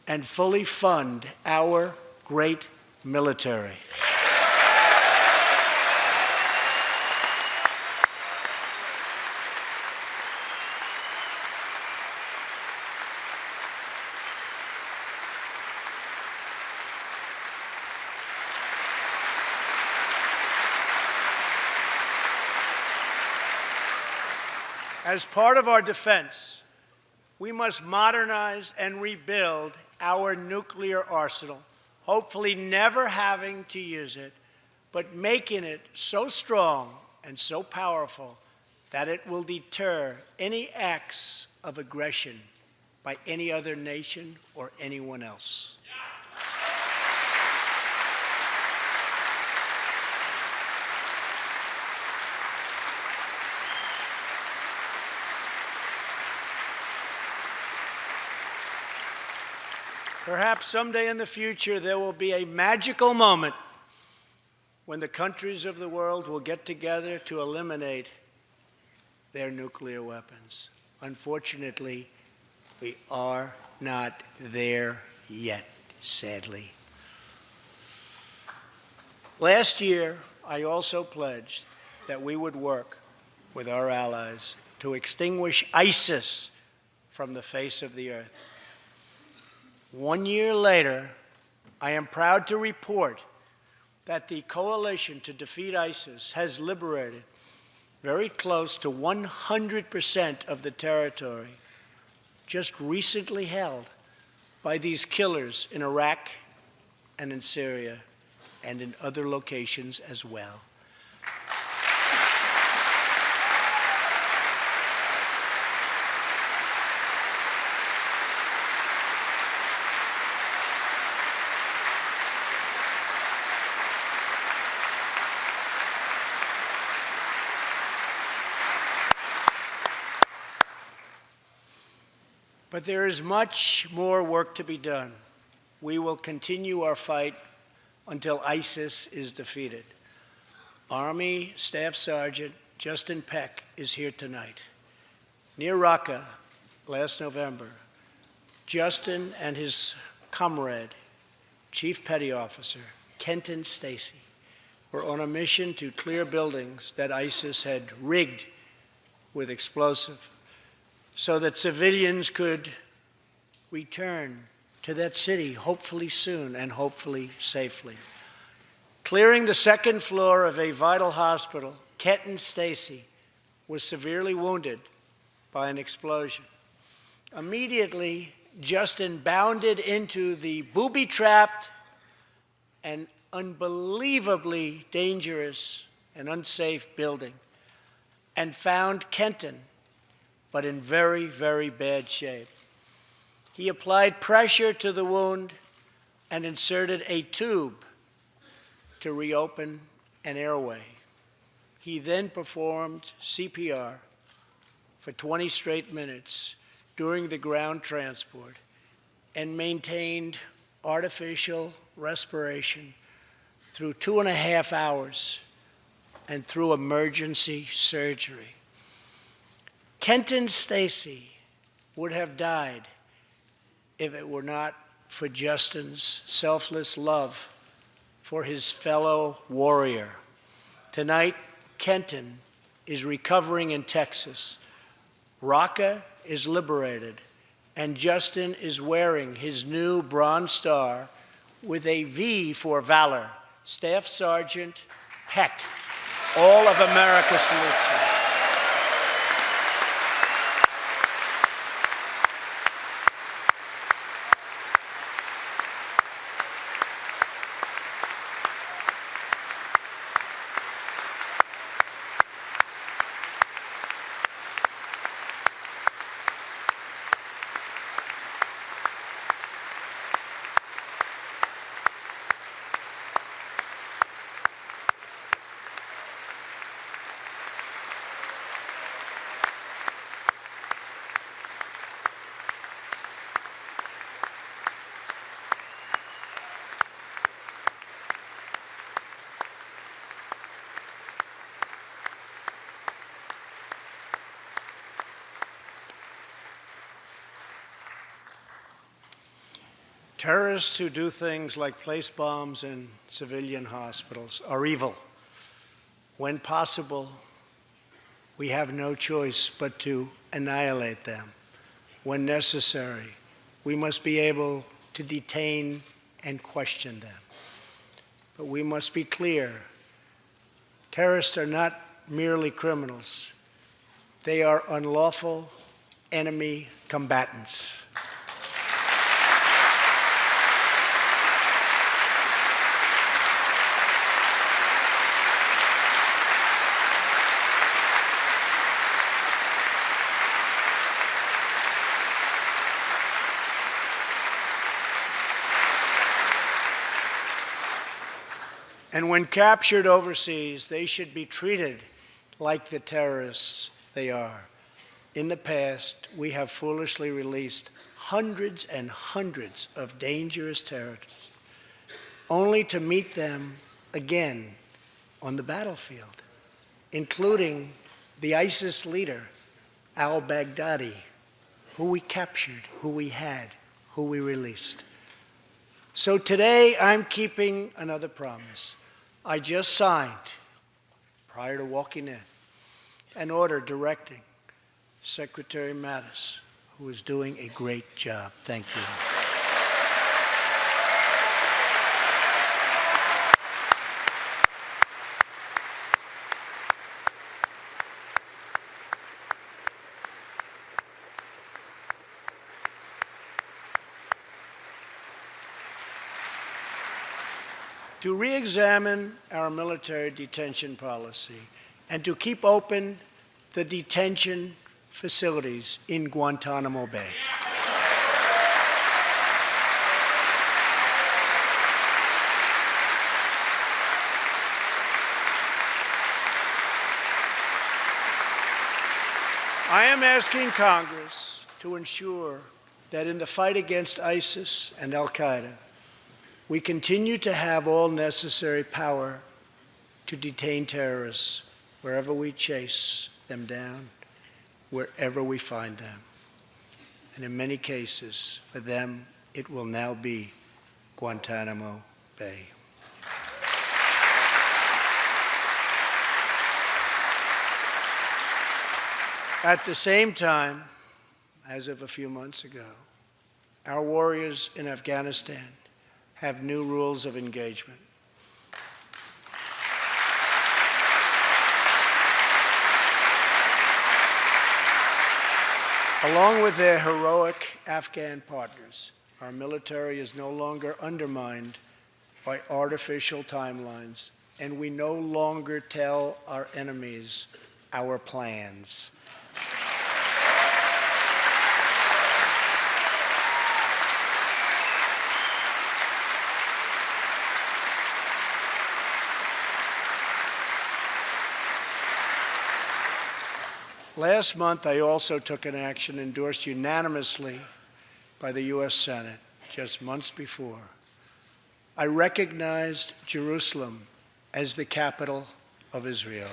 Speaker 1: and fully fund our great military. As part of our defense, we must modernize and rebuild our nuclear arsenal, hopefully never having to use it, but making it so strong and so powerful that it will deter any acts of aggression by any other nation or anyone else. Perhaps someday in the future there will be a magical moment when the countries of the world will get together to eliminate their nuclear weapons. Unfortunately, we are not there yet, sadly. Last year, I also pledged that we would work with our allies to extinguish ISIS from the face of the earth. 1 year later, I am proud to report that the coalition to defeat ISIS has liberated very close to 100% of the territory just recently held by these killers in Iraq and in Syria and in other locations as well. But there is much more work to be done. We will continue our fight until ISIS is defeated. Army Staff Sergeant Justin Peck is here tonight. Near Raqqa last November, Justin and his comrade, Chief Petty Officer Kenton Stacy, were on a mission to clear buildings that ISIS had rigged with explosive, so that civilians could return to that city, hopefully soon and hopefully safely. Clearing the second floor of a vital hospital, Kenton Stacy was severely wounded by an explosion. Immediately, Justin bounded into the booby-trapped and unbelievably dangerous and unsafe building and found Kenton, but in very, very bad shape. He applied pressure to the wound and inserted a tube to reopen an airway. He then performed CPR for 20 straight minutes during the ground transport and maintained artificial respiration through 2.5 hours and through emergency surgery. Kenton Stacy would have died if it were not for Justin's selfless love for his fellow warrior. Tonight, Kenton is recovering in Texas. Raqqa is liberated, and Justin is wearing his new Bronze Star with a V for Valor. Staff Sergeant Peck, all of America salutes you. Terrorists who do things like place bombs in civilian hospitals are evil. When possible, we have no choice but to annihilate them. When necessary, we must be able to detain and question them. But we must be clear, terrorists are not merely criminals. They are unlawful enemy combatants. And when captured overseas, they should be treated like the terrorists they are. In the past, we have foolishly released hundreds and hundreds of dangerous terrorists, only to meet them again on the battlefield, including the ISIS leader, al-Baghdadi, who we captured, who we had, who we released. So today, I'm keeping another promise. I just signed, prior to walking in, an order directing Secretary Mattis, who is doing a great job. Thank you. To re-examine our military detention policy and to keep open the detention facilities in Guantanamo Bay. I am asking Congress to ensure that in the fight against ISIS and al-Qaeda, we continue to have all necessary power to detain terrorists wherever we chase them down, wherever we find them. And in many cases, for them, it will now be Guantanamo Bay. At the same time, as of a few months ago, our warriors in Afghanistan have new rules of engagement. Along with their heroic Afghan partners, our military is no longer undermined by artificial timelines, and we no longer tell our enemies our plans. Last month, I also took an action endorsed unanimously by the U.S. Senate just months before. I recognized Jerusalem as the capital of Israel.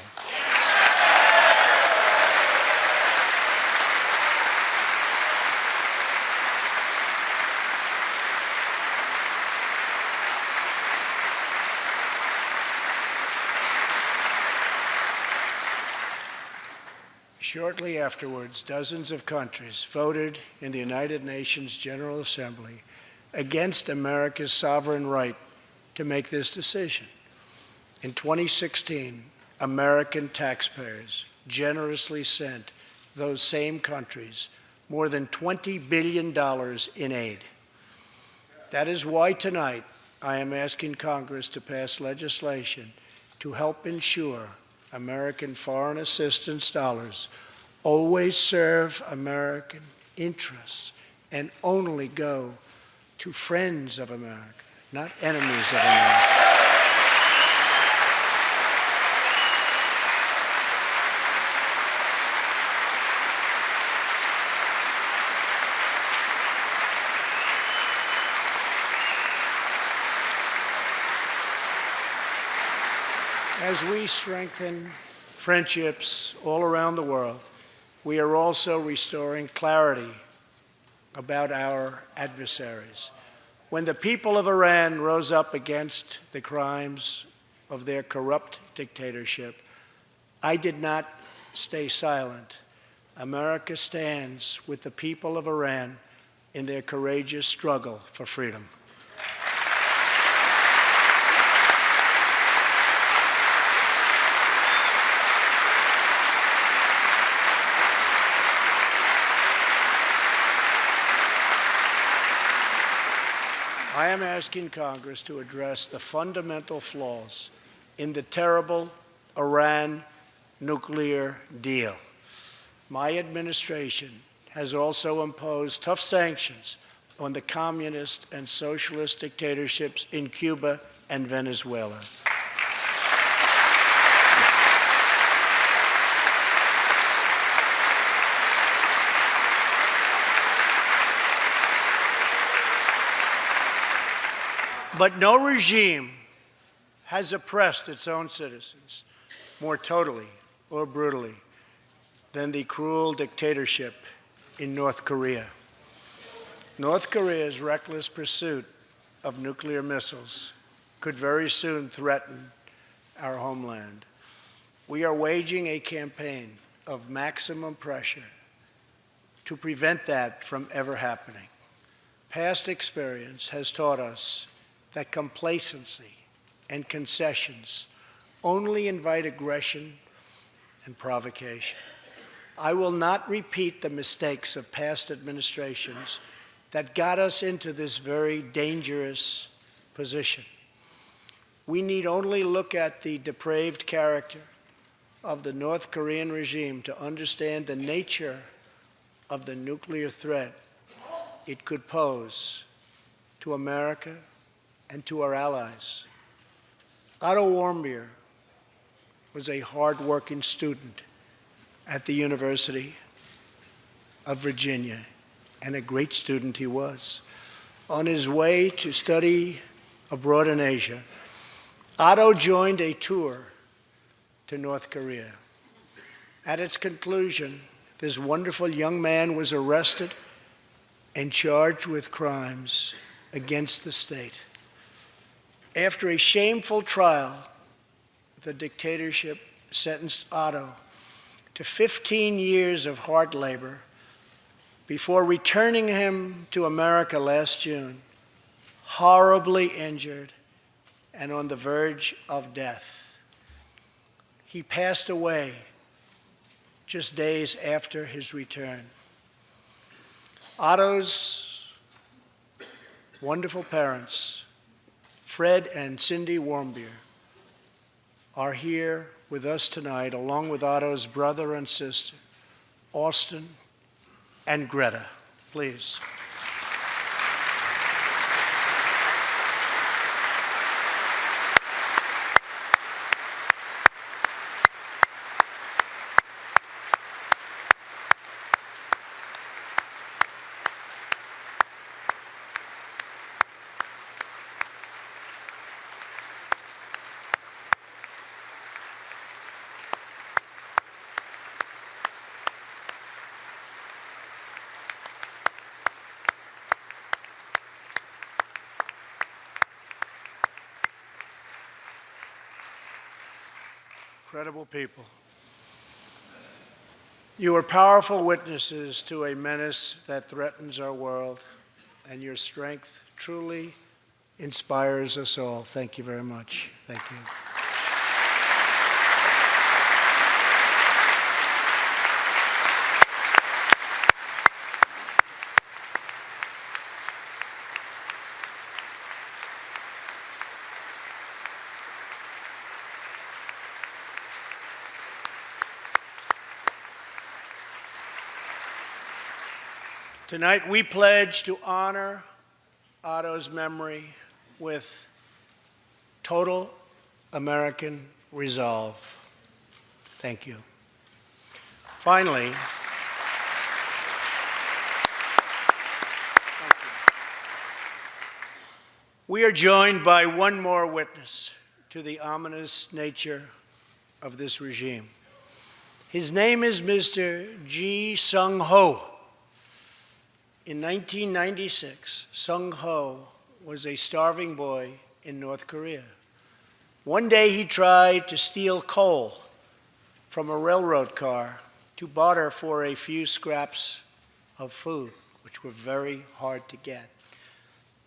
Speaker 1: Shortly afterwards, dozens of countries voted in the United Nations General Assembly against America's sovereign right to make this decision. In 2016, American taxpayers generously sent those same countries more than $20 billion in aid. That is why tonight I am asking Congress to pass legislation to help ensure American foreign assistance dollars always serve American interests and only go to friends of America, not enemies of America. As we strengthen friendships all around the world, we are also restoring clarity about our adversaries. When the people of Iran rose up against the crimes of their corrupt dictatorship, I did not stay silent. America stands with the people of Iran in their courageous struggle for freedom. I am asking Congress to address the fundamental flaws in the terrible Iran nuclear deal. My administration has also imposed tough sanctions on the communist and socialist dictatorships in Cuba and Venezuela. But no regime has oppressed its own citizens more totally or brutally than the cruel dictatorship in North Korea. North Korea's reckless pursuit of nuclear missiles could very soon threaten our homeland. We are waging a campaign of maximum pressure to prevent that from ever happening. Past experience has taught us that complacency and concessions only invite aggression and provocation. I will not repeat the mistakes of past administrations that got us into this very dangerous position. We need only look at the depraved character of the North Korean regime to understand the nature of the nuclear threat it could pose to America and to our allies. Otto Warmbier was a hard-working student at the University of Virginia, and a great student he was. On his way to study abroad in Asia, Otto joined a tour to North Korea. At its conclusion, this wonderful young man was arrested and charged with crimes against the state. After a shameful trial, the dictatorship sentenced Otto to 15 years of hard labor before returning him to America last June, horribly injured and on the verge of death. He passed away just days after his return. Otto's wonderful parents, Fred and Cindy Warmbier, are here with us tonight, along with Otto's brother and sister, Austin and Greta. Please. Incredible people. You are powerful witnesses to a menace that threatens our world, and your strength truly inspires us all. Thank you very much. Thank you. Tonight, we pledge to honor Otto's memory with total American resolve. Thank you. Finally, we are joined by one more witness to the ominous nature of this regime. His name is Mr. Ji Sung Ho. In 1996, Sung Ho was a starving boy in North Korea. One day he tried to steal coal from a railroad car to barter for a few scraps of food, which were very hard to get.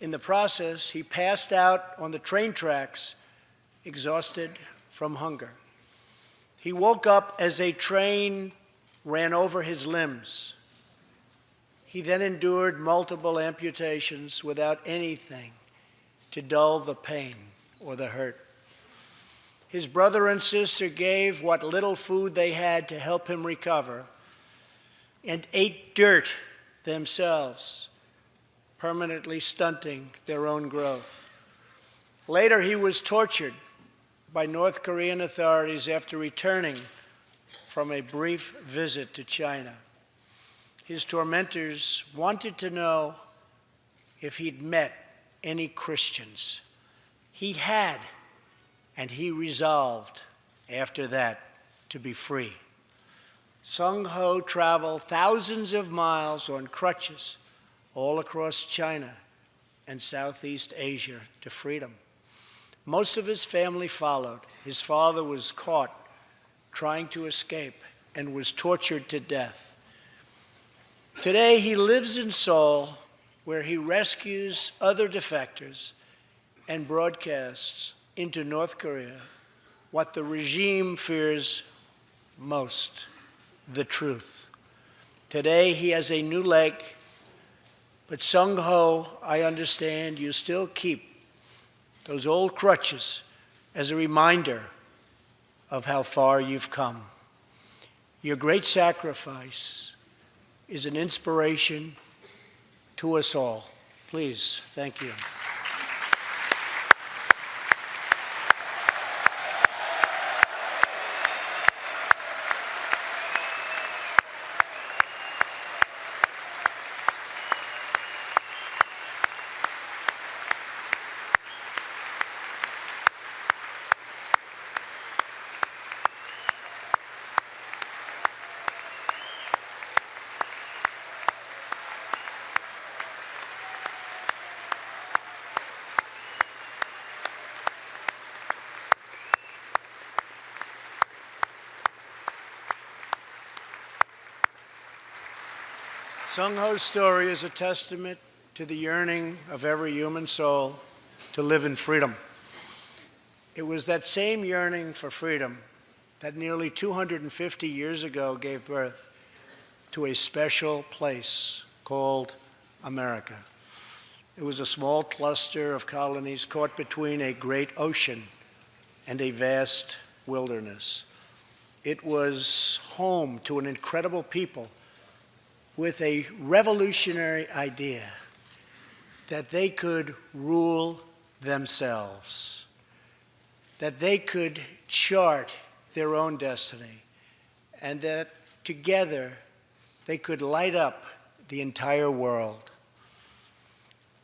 Speaker 1: In the process, he passed out on the train tracks, exhausted from hunger. He woke up as a train ran over his limbs. He then endured multiple amputations without anything to dull the pain or the hurt. His brother and sister gave what little food they had to help him recover and ate dirt themselves, permanently stunting their own growth. Later, he was tortured by North Korean authorities after returning from a brief visit to China. His tormentors wanted to know if he'd met any Christians. He had, and he resolved after that to be free. Sung Ho traveled thousands of miles on crutches all across China and Southeast Asia to freedom. Most of his family followed. His father was caught trying to escape and was tortured to death. Today, he lives in Seoul, where he rescues other defectors and broadcasts into North Korea what the regime fears most, the truth. Today, he has a new leg, but Sung Ho, I understand you still keep those old crutches as a reminder of how far you've come. Your great sacrifice is an inspiration to us all. Please, thank you. Sung Ho's story is a testament to the yearning of every human soul to live in freedom. It was that same yearning for freedom that nearly 250 years ago gave birth to a special place called America. It was a small cluster of colonies caught between a great ocean and a vast wilderness. It was home to an incredible people with a revolutionary idea that they could rule themselves, that they could chart their own destiny, and that together they could light up the entire world.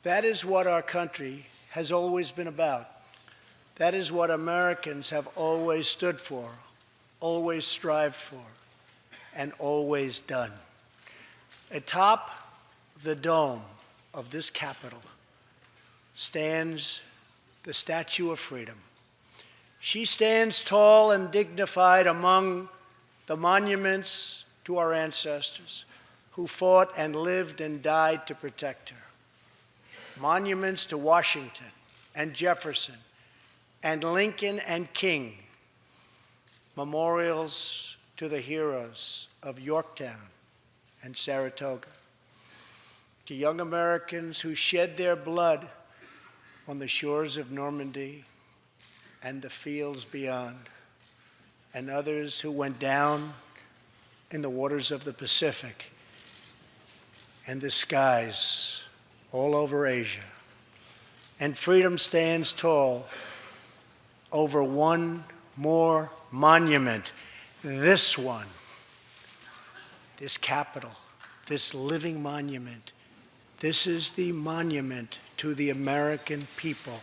Speaker 1: That is what our country has always been about. That is what Americans have always stood for, always strived for, and always done. Atop the dome of this Capitol stands the Statue of Freedom. She stands tall and dignified among the monuments to our ancestors who fought and lived and died to protect her. Monuments to Washington and Jefferson and Lincoln and King. Memorials to the heroes of Yorktown and Saratoga, to young Americans who shed their blood on the shores of Normandy and the fields beyond, and others who went down in the waters of the Pacific and the skies all over Asia. And freedom stands tall over one more monument, this one. This Capitol, this living monument, this is the monument to the American people.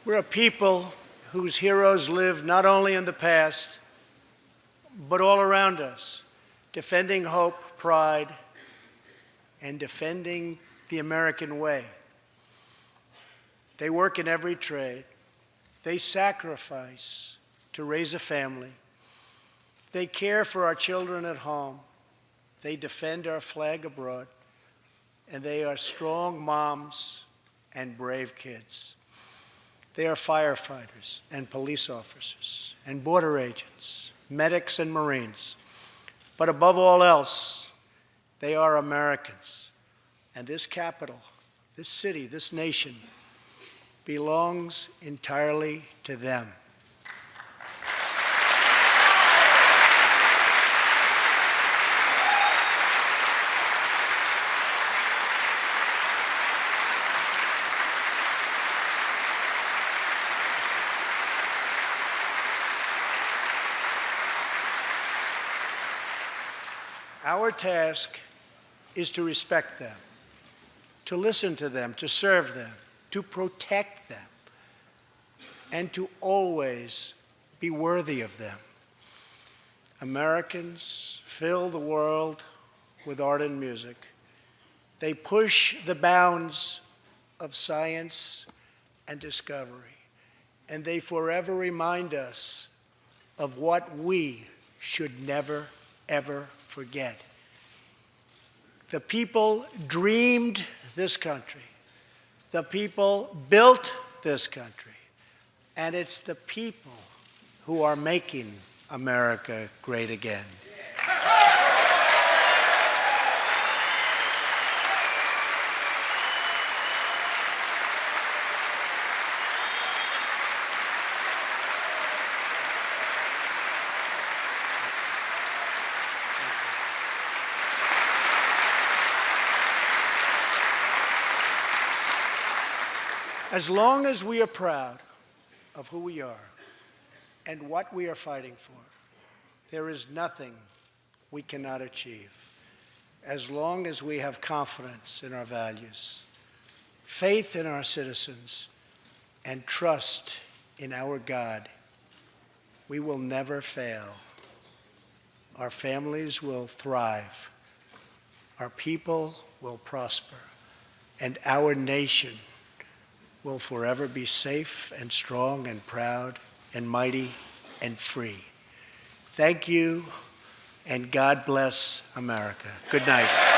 Speaker 1: We're a people whose heroes live not only in the past, but all around us, defending hope, pride, and defending the American way. They work in every trade. They sacrifice to raise a family. They care for our children at home. They defend our flag abroad. And they are strong moms and brave kids. They are firefighters and police officers and border agents, medics and Marines. But above all else, they are Americans. And this capital, this city, this nation belongs entirely to them. Our task is to respect them, to listen to them, to serve them, to protect them, and to always be worthy of them. Americans fill the world with art and music. They push the bounds of science and discovery, and they forever remind us of what we should never, ever forget. The people dreamed this country. The people built this country. And it's the people who are making America great again. As long as we are proud of who we are and what we are fighting for, there is nothing we cannot achieve. As long as we have confidence in our values, faith in our citizens, and trust in our God, we will never fail. Our families will thrive. Our people will prosper. And our nation will forever be safe and strong and proud and mighty and free. Thank you, and God bless America. Good night.